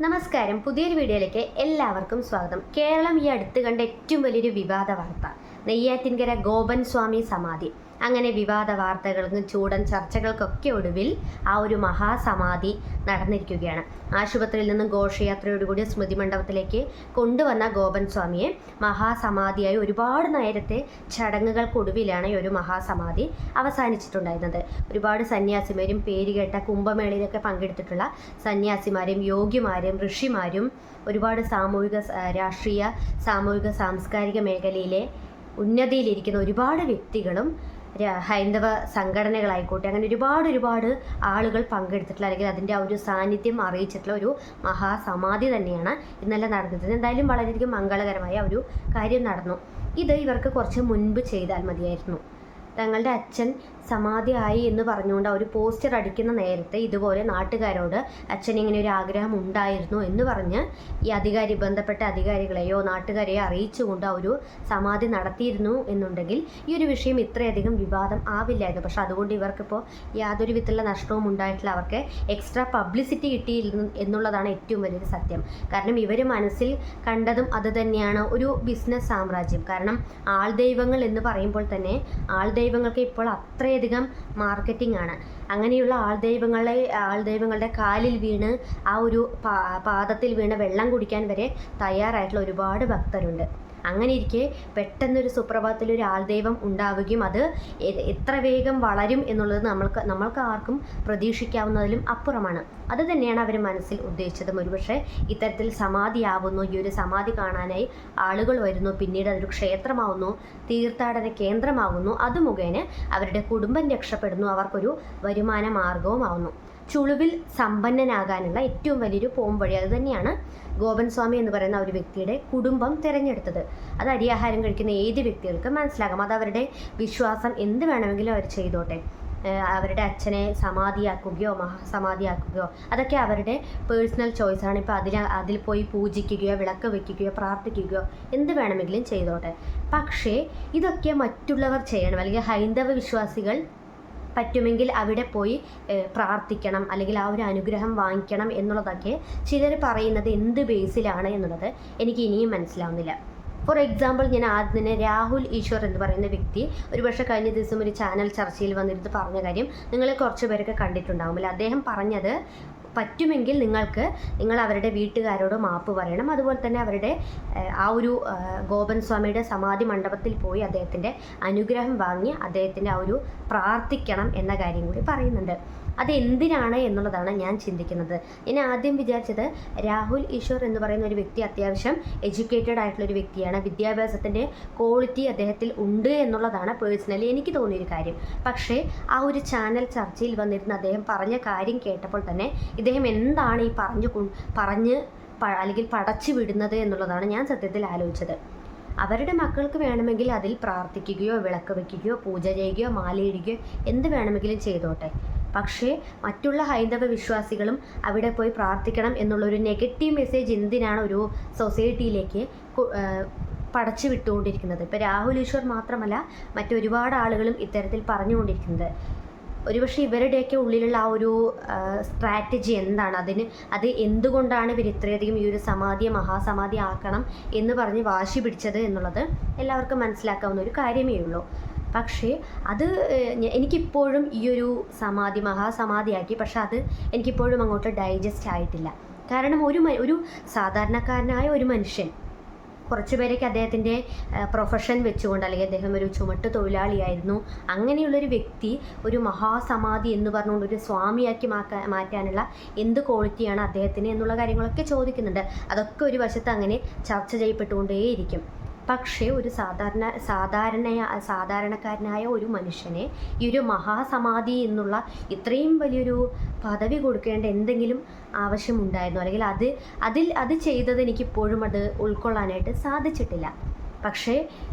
നമസ്കാരം. പുതിയൊരു വീഡിയോയിലേക്ക് എല്ലാവർക്കും സ്വാഗതം. കേരളം ഈ അടുത്ത് കണ്ട ഏറ്റവും വലിയൊരു വിവാദ വാർത്ത നെയ്യാറ്റിൻകര ഗോപൻ സ്വാമി സമാധി. അങ്ങനെ വിവാദ വാർത്തകൾക്കും ചൂടൻ ചർച്ചകൾക്കൊക്കെ ഒടുവിൽ ആ ഒരു മഹാസമാധി നടന്നിരിക്കുകയാണ്. ആശുപത്രിയിൽ നിന്നും ഘോഷയാത്രയോടുകൂടി സ്മൃതി മണ്ഡപത്തിലേക്ക് കൊണ്ടുവന്ന ഗോപൻ സ്വാമിയെ മഹാസമാധിയായി ഒരുപാട് നേരത്തെ ചടങ്ങുകൾക്കൊടുവിലാണ് ഈ ഒരു മഹാസമാധി അവസാനിച്ചിട്ടുണ്ടായിരുന്നത്. ഒരുപാട് സന്യാസിമാരും പേരുകേട്ട കുംഭമേളയിലൊക്കെ പങ്കെടുത്തിട്ടുള്ള സന്യാസിമാരും യോഗിമാരും ഋഷിമാരും ഒരുപാട് രാഷ്ട്രീയ സാമൂഹിക സാംസ്കാരിക മേഖലയിലെ ഉന്നതിയിലിരിക്കുന്ന ഒരുപാട് വ്യക്തികളും ഹൈന്ദവ സംഘടനകളായിക്കോട്ടെ അങ്ങനെ ഒരുപാട് ആളുകൾ പങ്കെടുത്തിട്ടുള്ള അല്ലെങ്കിൽ അതിൻ്റെ ആ ഒരു സാന്നിധ്യം അറിയിച്ചിട്ടുള്ള ഒരു മഹാസമാധി തന്നെയാണ് ഇന്നലെ നടന്നത്. എന്തായാലും വളരെയധികം മംഗളകരമായ ഒരു കാര്യം നടന്നു. ഇത് ഇവർക്ക് കുറച്ച് മുൻപ് ചെയ്താൽ മതിയായിരുന്നു. തങ്ങളുടെ അച്ഛൻ സമാധിയായി എന്ന് പറഞ്ഞുകൊണ്ട് ഒരു പോസ്റ്റർ അടിക്കുന്ന നേരത്തെ ഇതുപോലെ നാട്ടുകാരോട് അച്ഛൻ ഇങ്ങനെ ഒരു ആഗ്രഹം ഉണ്ടായിരുന്നു എന്ന് പറഞ്ഞ് ഈ ബന്ധപ്പെട്ട അധികാരികളെയോ നാട്ടുകാരെയോ അറിയിച്ചുകൊണ്ട് ഒരു സമാധി നടത്തിയിരുന്നു എന്നുണ്ടെങ്കിൽ ഈ ഒരു വിഷയം ഇത്രയധികം വിവാദം ആവില്ലായിരുന്നു. പക്ഷെ അതുകൊണ്ട് ഇവർക്കിപ്പോൾ യാതൊരു വിധത്തിലുള്ള നഷ്ടവും ഉണ്ടായിട്ടില്ല. അവർക്ക് എക്സ്ട്രാ പബ്ലിസിറ്റി കിട്ടിയിരുന്നു എന്നുള്ളതാണ് ഏറ്റവും വലിയൊരു സത്യം. കാരണം ഇവർ മനസ്സിൽ കണ്ടതും അത് തന്നെയാണ്, ഒരു ബിസിനസ് സാമ്രാജ്യം. കാരണം ആൾദൈവങ്ങൾ എന്ന് പറയുമ്പോൾ തന്നെ ആൾദൈവങ്ങൾക്ക് ഇപ്പോൾ അത്രയധികം മാർക്കറ്റിംഗ് ആണ്. അങ്ങനെയുള്ള ആൾദൈവങ്ങളുടെ കാലിൽ വീണ് ആ ഒരു പാദത്തിൽ വീണ് വെള്ളം കുടിക്കാൻ വരെ തയ്യാറായിട്ടുള്ള ഒരുപാട് ഭക്തരുണ്ട്. അങ്ങനെ ഇരിക്കെ പെട്ടെന്നൊരു സുപ്രഭാതത്തിൽ ഒരു ആൾദൈവം ഉണ്ടാവുകയും അത് എത്ര വേഗം വളരും എന്നുള്ളത് നമ്മൾക്ക് ആർക്കും പ്രതീക്ഷിക്കാവുന്നതിലും അപ്പുറമാണ്. അത് തന്നെയാണ് അവർ മനസ്സിൽ ഉദ്ദേശിച്ചതും. ഒരുപക്ഷെ ഇത്തരത്തിൽ സമാധിയാവുന്നു, ഈ ഒരു സമാധി കാണാനായി ആളുകൾ വരുന്നു, പിന്നീട് അതൊരു ക്ഷേത്രമാവുന്നു, തീർത്ഥാടന കേന്ദ്രമാകുന്നു, അത് മുഖേന അവരുടെ കുടുംബം രക്ഷപ്പെടുന്നു, അവർക്കൊരു വരുമാന മാർഗവുമാവുന്നു. ചുളുവിൽ സമ്പന്നനാകാനുള്ള ഏറ്റവും വലിയൊരു പോംവഴി അത് തന്നെയാണ് ഗോപൻ സ്വാമി എന്ന് പറയുന്ന ഒരു വ്യക്തിയുടെ കുടുംബം തിരഞ്ഞെടുത്തത്. അത് അരിയാഹാരം കഴിക്കുന്ന ഏത് വ്യക്തികൾക്കും മനസ്സിലാകാം. അത് അവരുടെ വിശ്വാസം, എന്ത് വേണമെങ്കിലും അവർ ചെയ്തോട്ടെ. അവരുടെ അച്ഛനെ സമാധിയാക്കുകയോ മഹാസമാധിയാക്കുകയോ അതൊക്കെ അവരുടെ പേഴ്സണൽ ചോയ്സാണ്. ഇപ്പോൾ അതിൽ പോയി പൂജിക്കുകയോ വിളക്ക് വയ്ക്കുകയോ പ്രാർത്ഥിക്കുകയോ എന്ത് വേണമെങ്കിലും ചെയ്തോട്ടെ. പക്ഷേ ഇതൊക്കെ മറ്റുള്ളവർ ചെയ്യണം. അല്ലെങ്കിൽ ഹൈന്ദവ വിശ്വാസികൾ പറ്റുമെങ്കിൽ അവിടെ പോയി പ്രാർത്ഥിക്കണം, അല്ലെങ്കിൽ ആ ഒരു അനുഗ്രഹം വാങ്ങിക്കണം എന്നുള്ളതൊക്കെ ചിലർ പറയുന്നത് എന്ത് ബേസിലാണ് എന്നുള്ളത് എനിക്ക് ഇനിയും മനസ്സിലാവുന്നില്ല. ഫോർ എക്സാമ്പിൾ, ഞാൻ ആദ്യം തന്നെ രാഹുൽ ഈശ്വർ എന്ന് പറയുന്ന വ്യക്തി ഒരുപക്ഷെ കഴിഞ്ഞ ദിവസം ഒരു ചാനൽ ചർച്ചയിൽ വന്നിരുന്ന് പറഞ്ഞ കാര്യം നിങ്ങൾ കുറച്ച് പേരൊക്കെ കണ്ടിട്ടുണ്ടാവുമല്ലോ. അദ്ദേഹം പറഞ്ഞത് പറ്റുമെങ്കിൽ നിങ്ങൾ അവരുടെ വീട്ടുകാരോട് മാപ്പ് പറയണം. അതുപോലെ തന്നെ അവരുടെ ആ ഒരു ഗോപൻ സ്വാമിയുടെ സമാധി മണ്ഡപത്തിൽ പോയി അദ്ദേഹത്തിൻ്റെ അനുഗ്രഹം വാങ്ങി അദ്ദേഹത്തിൻ്റെ ആ ഒരു പ്രാർത്ഥിക്കണം എന്ന കാര്യം കൂടി പറയുന്നുണ്ട്. അത് എന്തിനാണ് എന്നുള്ളതാണ് ഞാൻ ചിന്തിക്കുന്നത്. ഞാൻ ആദ്യം വിചാരിച്ചത് രാഹുൽ ഈശ്വർ എന്ന് പറയുന്ന ഒരു വ്യക്തി അത്യാവശ്യം എഡ്യൂക്കേറ്റഡ് ആയിട്ടുള്ളൊരു വ്യക്തിയാണ്, വിദ്യാഭ്യാസത്തിൻ്റെ ക്വാളിറ്റി അദ്ദേഹത്തിൽ ഉണ്ട് എന്നുള്ളതാണ് പേഴ്സണലി എനിക്ക് തോന്നിയൊരു കാര്യം. പക്ഷേ ആ ഒരു ചാനൽ ചർച്ചയിൽ വന്നിരുന്ന അദ്ദേഹം പറഞ്ഞ കാര്യം കേട്ടപ്പോൾ തന്നെ ഇദ്ദേഹം എന്താണ് ഈ പറഞ്ഞ് അല്ലെങ്കിൽ പടച്ചു വിടുന്നത് എന്നുള്ളതാണ് ഞാൻ സത്യത്തിൽ ആലോചിച്ചത്. അവരുടെ മക്കൾക്ക് വേണമെങ്കിൽ അതിൽ പ്രാർത്ഥിക്കുകയോ വിളക്ക് വയ്ക്കുകയോ പൂജ ചെയ്യുകയോ മാലയിടുകയോ എന്ത് വേണമെങ്കിലും ചെയ്തോട്ടെ. പക്ഷേ മറ്റുള്ള ഹൈന്ദവ വിശ്വാസികളും അവിടെ പോയി പ്രാർത്ഥിക്കണം എന്നുള്ളൊരു നെഗറ്റീവ് മെസ്സേജ് എന്തിനാണ് ഒരു സൊസൈറ്റിയിലേക്ക് പടച്ചു വിട്ടുകൊണ്ടിരിക്കുന്നത്? ഇപ്പോൾ രാഹുൽ ഈശ്വർ മാത്രമല്ല മറ്റൊരുപാട് ആളുകളും ഇത്തരത്തിൽ പറഞ്ഞുകൊണ്ടിരിക്കുന്നത്. ഒരുപക്ഷെ ഇവരുടെയൊക്കെ ഉള്ളിലുള്ള ആ ഒരു സ്ട്രാറ്റജി എന്താണ്, അത് എന്തുകൊണ്ടാണ് ഇവർ ഇത്രയധികം ഈ ഒരു മഹാസമാധി ആക്കണം എന്ന് പറഞ്ഞ് വാശി പിടിച്ചത് എന്നുള്ളത് എല്ലാവർക്കും മനസ്സിലാക്കാവുന്ന ഒരു കാര്യമേ ഉള്ളൂ. പക്ഷേ അത് എനിക്കിപ്പോഴും ഈ ഒരു മഹാസമാധിയാക്കി, പക്ഷെ അത് എനിക്കിപ്പോഴും അങ്ങോട്ട് ഡൈജസ്റ്റ് ആയിട്ടില്ല. കാരണം ഒരു സാധാരണക്കാരനായ ഒരു മനുഷ്യൻ, കുറച്ച് പേരൊക്കെ അദ്ദേഹത്തിൻ്റെ പ്രൊഫഷൻ വെച്ചുകൊണ്ട്, അല്ലെങ്കിൽ അദ്ദേഹം ഒരു ചുമട്ട് തൊഴിലാളിയായിരുന്നു, അങ്ങനെയുള്ളൊരു വ്യക്തി ഒരു മഹാസമാധി എന്ന് പറഞ്ഞുകൊണ്ട് ഒരു സ്വാമിയാക്കി മാറ്റാനുള്ള എന്ത് ക്വാളിറ്റിയാണ് അദ്ദേഹത്തിന് എന്നുള്ള കാര്യങ്ങളൊക്കെ ചോദിക്കുന്നുണ്ട്. അതൊക്കെ ഒരു വശത്ത് അങ്ങനെ ചർച്ച ചെയ്യപ്പെട്ടുകൊണ്ടേയിരിക്കും. പക്ഷേ ഒരു സാധാരണക്കാരനായ ഒരു മനുഷ്യനെ ഈ ഒരു മഹാസമാധി എന്നുള്ള ഇത്രയും വലിയൊരു പദവി കൊടുക്കേണ്ട എന്തെങ്കിലും ആവശ്യമുണ്ടായിരുന്നു, അല്ലെങ്കിൽ അത് ചെയ്തത് എനിക്കിപ്പോഴും അത് ഉൾക്കൊള്ളാനായിട്ട് സാധിച്ചിട്ടില്ല. പക്ഷേ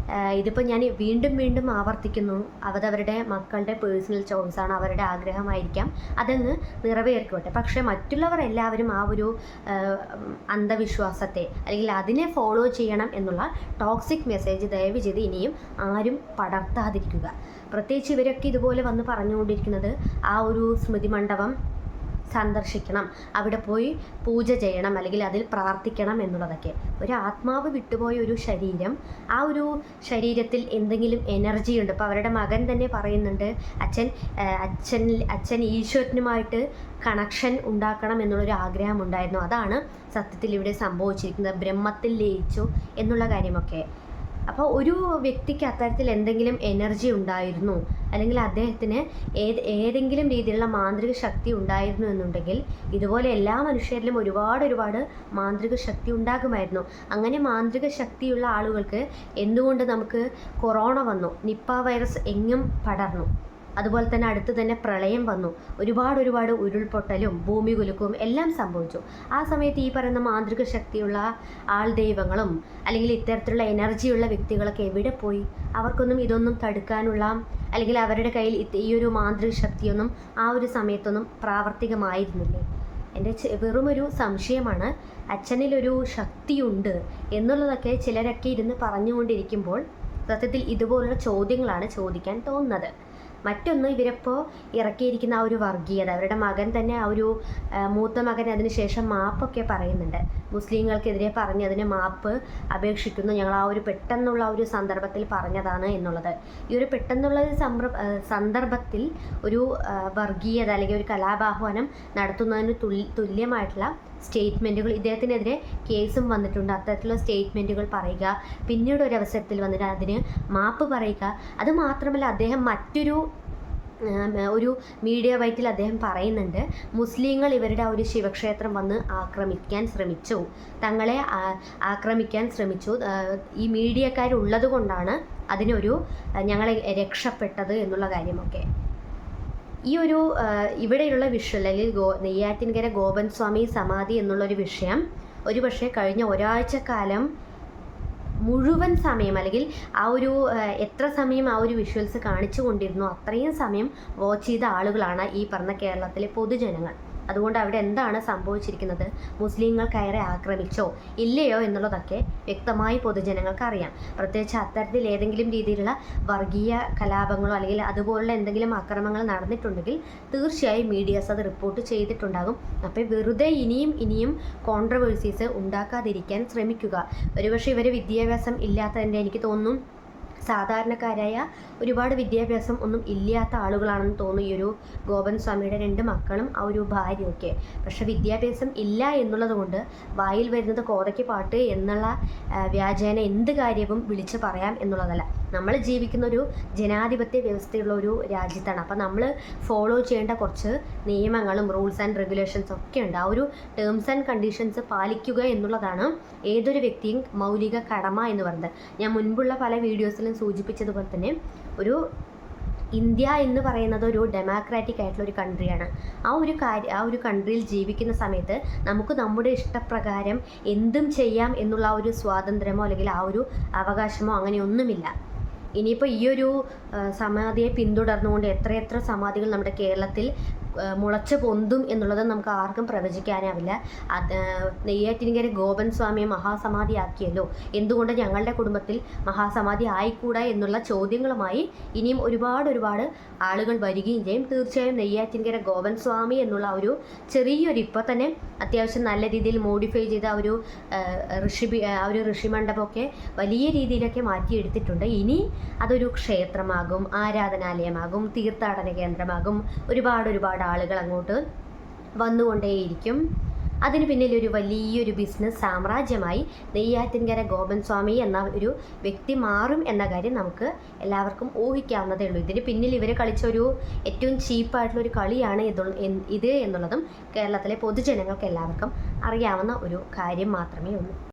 ഇതിപ്പോൾ ഞാൻ വീണ്ടും ആവർത്തിക്കുന്നു, അതവരുടെ മക്കളുടെ പേഴ്സണൽ ചോയ്സാണ്, അവരുടെ ആഗ്രഹമായിരിക്കാം, അതങ്ങ് നിറവേറിക്കോട്ടെ. പക്ഷേ മറ്റുള്ളവർ എല്ലാവരും ആ ഒരു അന്ധവിശ്വാസത്തെ അല്ലെങ്കിൽ അതിനെ ഫോളോ ചെയ്യണം എന്നുള്ള ടോക്സിക് മെസ്സേജ് ദയവ് ചെയ്ത് ഇനിയും ആരും പടർത്താതിരിക്കുക. പ്രത്യേകിച്ച് ഇവരൊക്കെ ഇതുപോലെ വന്ന് പറഞ്ഞുകൊണ്ടിരിക്കുന്നത് ആ ഒരു സ്മൃതി മണ്ഡപം സന്ദർശിക്കണം, അവിടെ പോയി പൂജ ചെയ്യണം, അല്ലെങ്കിൽ അതിൽ പ്രാർത്ഥിക്കണം എന്നുള്ളതൊക്കെ. ഒരു ആത്മാവ് വിട്ടുപോയ ഒരു ശരീരം, ആ ഒരു ശരീരത്തിൽ എന്തെങ്കിലും എനർജി ഉണ്ട്. ഇപ്പോൾ അവരുടെ മകൻ തന്നെ പറയുന്നുണ്ട്, അച്ഛൻ ഈശ്വരനുമായിട്ട് കണക്ഷൻ ഉണ്ടാക്കണം എന്നുള്ളൊരു ആഗ്രഹം ഉണ്ടായിരുന്നു. അതാണ് സത്യത്തിൽ ഇവിടെ സംഭവിച്ചിരിക്കുന്നത്, ബ്രഹ്മത്തിൽ ലയിച്ചു എന്നുള്ള കാര്യമൊക്കെ. അപ്പോൾ ഒരു വ്യക്തിക്ക് അത്തരത്തിൽ എന്തെങ്കിലും എനർജി ഉണ്ടായിരുന്നു, അല്ലെങ്കിൽ അദ്ദേഹത്തിന് ഏതെങ്കിലും രീതിയിലുള്ള മാന്ത്രിക ശക്തി ഉണ്ടായിരുന്നു എന്നുണ്ടെങ്കിൽ, ഇതുപോലെ എല്ലാ മനുഷ്യരിലും ഒരുപാട് മാന്ത്രിക ശക്തി ഉണ്ടാകുമായിരുന്നു. അങ്ങനെ മാന്ത്രിക ശക്തിയുള്ള ആളുകൾക്ക് എന്തുകൊണ്ട് നമുക്ക് കൊറോണ വന്നു, നിപ്പ വൈറസ് എങ്ങും പടർന്നു, അതുപോലെ തന്നെ അടുത്ത് തന്നെ പ്രളയം വന്നു, ഒരുപാട് ഉരുൾപൊട്ടലും ഭൂമി കുലുക്കവും എല്ലാം സംഭവിച്ചു. ആ സമയത്ത് ഈ പറയുന്ന മാന്ത്രിക ശക്തിയുള്ള ആൾ ദൈവങ്ങളും അല്ലെങ്കിൽ ഇത്തരത്തിലുള്ള എനർജിയുള്ള വ്യക്തികളൊക്കെ എവിടെ പോയി? അവർക്കൊന്നും ഇതൊന്നും തടുക്കാനുള്ള, അല്ലെങ്കിൽ അവരുടെ കയ്യിൽ ഈ ഒരു മാന്ത്രിക ശക്തിയൊന്നും ആ ഒരു സമയത്തൊന്നും പ്രാവർത്തികമായിരുന്നില്ലേ? എൻ്റെ വെറുമൊരു സംശയമാണ്. അച്ഛനിലൊരു ശക്തിയുണ്ട് എന്നുള്ളതൊക്കെ ചിലരൊക്കെ ഇരുന്ന് പറഞ്ഞുകൊണ്ടിരിക്കുമ്പോൾ സത്യത്തിൽ ഇതുപോലുള്ള ചോദ്യങ്ങളാണ് ചോദിക്കാൻ തോന്നുന്നത്. മറ്റൊന്ന്, ഇവരിപ്പോൾ ഇറക്കിയിരിക്കുന്ന ആ ഒരു വർഗീയത, അവരുടെ മകൻ തന്നെ ആ ഒരു മൂത്ത മകൻ അതിനുശേഷം മാപ്പൊക്കെ പറയുന്നുണ്ട്. മുസ്ലിങ്ങൾക്കെതിരെ പറഞ്ഞ് അതിന് മാപ്പ് അപേക്ഷിക്കുന്നു, ഞങ്ങൾ ആ ഒരു പെട്ടെന്നുള്ള ഒരു സന്ദർഭത്തിൽ പറഞ്ഞതാണ് എന്നുള്ളത്. ഈ ഒരു പെട്ടെന്നുള്ള സന്ദർഭത്തിൽ ഒരു വർഗീയത അല്ലെങ്കിൽ ഒരു കലാപാഹ്വാനം നടത്തുന്നതിന് തുല്യമായിട്ടുള്ള സ്റ്റേറ്റ്മെൻറ്റുകൾ, ഇദ്ദേഹത്തിനെതിരെ കേസും വന്നിട്ടുണ്ട്. അത്തരത്തിലുള്ള സ്റ്റേറ്റ്മെൻറ്റുകൾ പറയുക, പിന്നീട് ഒരു അവസരത്തിൽ വന്നിട്ട് അതിന് മാപ്പ് പറയുക. അതുമാത്രമല്ല, അദ്ദേഹം ഒരു മീഡിയ വൈറ്റിൽ അദ്ദേഹം പറയുന്നുണ്ട്, മുസ്ലിങ്ങൾ ഇവരുടെ ഒരു ശിവക്ഷേത്രം വന്ന് ആക്രമിക്കാൻ ശ്രമിച്ചു, തങ്ങളെ ആക്രമിക്കാൻ ശ്രമിച്ചു, ഈ മീഡിയക്കാരുള്ളത് കൊണ്ടാണ് അതിനൊരു ഞങ്ങളെ രക്ഷപ്പെട്ടത് എന്നുള്ള കാര്യമൊക്കെ. ഈ ഒരു ഇവിടെയുള്ള വിഷ്വൽ, അല്ലെങ്കിൽ നെയ്യാറ്റിൻകര ഗോപൻ സ്വാമി സമാധി എന്നുള്ളൊരു വിഷയം ഒരുപക്ഷെ കഴിഞ്ഞ ഒരാഴ്ചക്കാലം മുഴുവൻ സമയം, അല്ലെങ്കിൽ ആ ഒരു എത്ര സമയം ആ ഒരു വിഷ്വൽസ് കാണിച്ചു കൊണ്ടിരുന്നു അത്രയും സമയം വാച്ച് ചെയ്ത ആളുകളാണ് ഈ പറഞ്ഞ കേരളത്തിലെ പൊതുജനങ്ങൾ. അതുകൊണ്ട് അവിടെ എന്താണ് സംഭവിച്ചിരിക്കുന്നത്, മുസ്ലിങ്ങൾ കയറി ആക്രമിച്ചോ ഇല്ലയോ എന്നുള്ളതൊക്കെ വ്യക്തമായി പൊതുജനങ്ങൾക്ക് അറിയാം. പ്രത്യേകിച്ച് അത്തരത്തിൽ ഏതെങ്കിലും രീതിയിലുള്ള വർഗീയ കലാപങ്ങളോ അല്ലെങ്കിൽ അതുപോലുള്ള എന്തെങ്കിലും ആക്രമണങ്ങൾ നടന്നിട്ടുണ്ടെങ്കിൽ തീർച്ചയായും മീഡിയാസ് അത് റിപ്പോർട്ട് ചെയ്തിട്ടുണ്ടാകും. അപ്പോൾ വെറുതെ ഇനിയും കോൺട്രവേഴ്സീസ് ഉണ്ടാക്കാതിരിക്കാൻ ശ്രമിക്കുക. ഒരുപക്ഷെ ഇവർ വിദ്യാഭ്യാസം ഇല്ലാത്തതിൻ്റെ, എനിക്ക് തോന്നുന്നു സാധാരണക്കാരായ ഒരുപാട് വിദ്യാഭ്യാസം ഒന്നും ഇല്ലാത്ത ആളുകളാണെന്ന് തോന്നുന്നു ഈ ഒരു ഗോപൻ സ്വാമിയുടെ 2 മക്കളും ആ ഒരു ഭാര്യയൊക്കെ. പക്ഷെ വിദ്യാഭ്യാസം ഇല്ല എന്നുള്ളത് കൊണ്ട് വായിൽ വരുന്നത് കോതയ്ക്ക് പാട്ട് എന്നുള്ള വ്യാജേന എന്ത് കാര്യവും വിളിച്ച് പറയാം എന്നുള്ളതല്ല. നമ്മൾ ജീവിക്കുന്ന ഒരു ജനാധിപത്യ വ്യവസ്ഥയുള്ള ഒരു രാജ്യത്താണ്. അപ്പം നമ്മൾ ഫോളോ ചെയ്യേണ്ട കുറച്ച് നിയമങ്ങളും റൂൾസ് ആൻഡ് റെഗുലേഷൻസ് ഒക്കെ ഉണ്ട്. ആ ഒരു ടേംസ് ആൻഡ് കണ്ടീഷൻസ് പാലിക്കുക എന്നുള്ളതാണ് ഏതൊരു വ്യക്തിയും മൗലിക കടമ എന്ന് പറയുന്നത്. ഞാൻ മുൻപുള്ള പല വീഡിയോസിലും സൂചിപ്പിച്ചതുപോലെ തന്നെ ഇന്ത്യ എന്ന് പറയുന്നത് ഒരു ഡെമോക്രാറ്റിക് ആയിട്ടുള്ള ഒരു കൺട്രിയാണ്. ആ ഒരു കൺട്രിയിൽ ജീവിക്കുന്ന സമയത്ത് നമുക്ക് നമ്മുടെ ഇഷ്ടപ്രകാരം എന്തും ചെയ്യാം എന്നുള്ള ആ ഒരു സ്വാതന്ത്ര്യമോ അല്ലെങ്കിൽ ആ ഒരു അവകാശമോ അങ്ങനെയൊന്നുമില്ല. ഇനിയിപ്പോൾ ഈ ഒരു സമാധിയെ പിന്തുടർന്നുകൊണ്ട് എത്രയെത്ര സമാധികൾ നമ്മുടെ കേരളത്തിൽ മുളച്ചു പൊന്തും എന്നുള്ളത് നമുക്ക് ആർക്കും പ്രവചിക്കാനാവില്ല. നെയ്യാറ്റിൻകര ഗോപൻ സ്വാമിയെ മഹാസമാധിയാക്കിയല്ലോ, എന്തുകൊണ്ട് ഞങ്ങളുടെ കുടുംബത്തിൽ മഹാസമാധി ആയിക്കൂടാ എന്നുള്ള ചോദ്യങ്ങളുമായി ഇനിയും ഒരുപാട് ആളുകൾ വരികയും ചെയ്യും. തീർച്ചയായും നെയ്യാറ്റിൻകര ഗോപൻ സ്വാമി എന്നുള്ള ഒരു ചെറിയൊരു, ഇപ്പോൾ തന്നെ അത്യാവശ്യം നല്ല രീതിയിൽ മോഡിഫൈ ചെയ്ത ആ ഒരു ഋഷിമണ്ഡപമൊക്കെ വലിയ രീതിയിലൊക്കെ മാറ്റിയെടുത്തിട്ടുണ്ട്. ഇനി അതൊരു ക്ഷേത്രമാകും, ആരാധനാലയമാകും, തീർത്ഥാടന കേന്ദ്രമാകും. ഒരുപാട് ആളുകൾ അങ്ങോട്ട് വന്നുകൊണ്ടേയിരിക്കും. അതിന് പിന്നിൽ ഒരു വലിയൊരു ബിസിനസ് സാമ്രാജ്യമായി നെയ്യാറ്റിൻകര ഗോപൻ സ്വാമി എന്ന ഒരു വ്യക്തി മാറും എന്ന കാര്യം നമുക്ക് എല്ലാവർക്കും ഊഹിക്കാവുന്നതേ ഉള്ളൂ. ഇതിന് പിന്നിൽ ഇവർ കളിച്ച ഒരു ഏറ്റവും ചീപ്പായിട്ടുള്ളൊരു കളിയാണ് ഇത് എന്നുള്ളതും കേരളത്തിലെ പൊതുജനങ്ങൾക്ക് എല്ലാവർക്കും അറിയാവുന്ന ഒരു കാര്യം മാത്രമേ ഉള്ളൂ.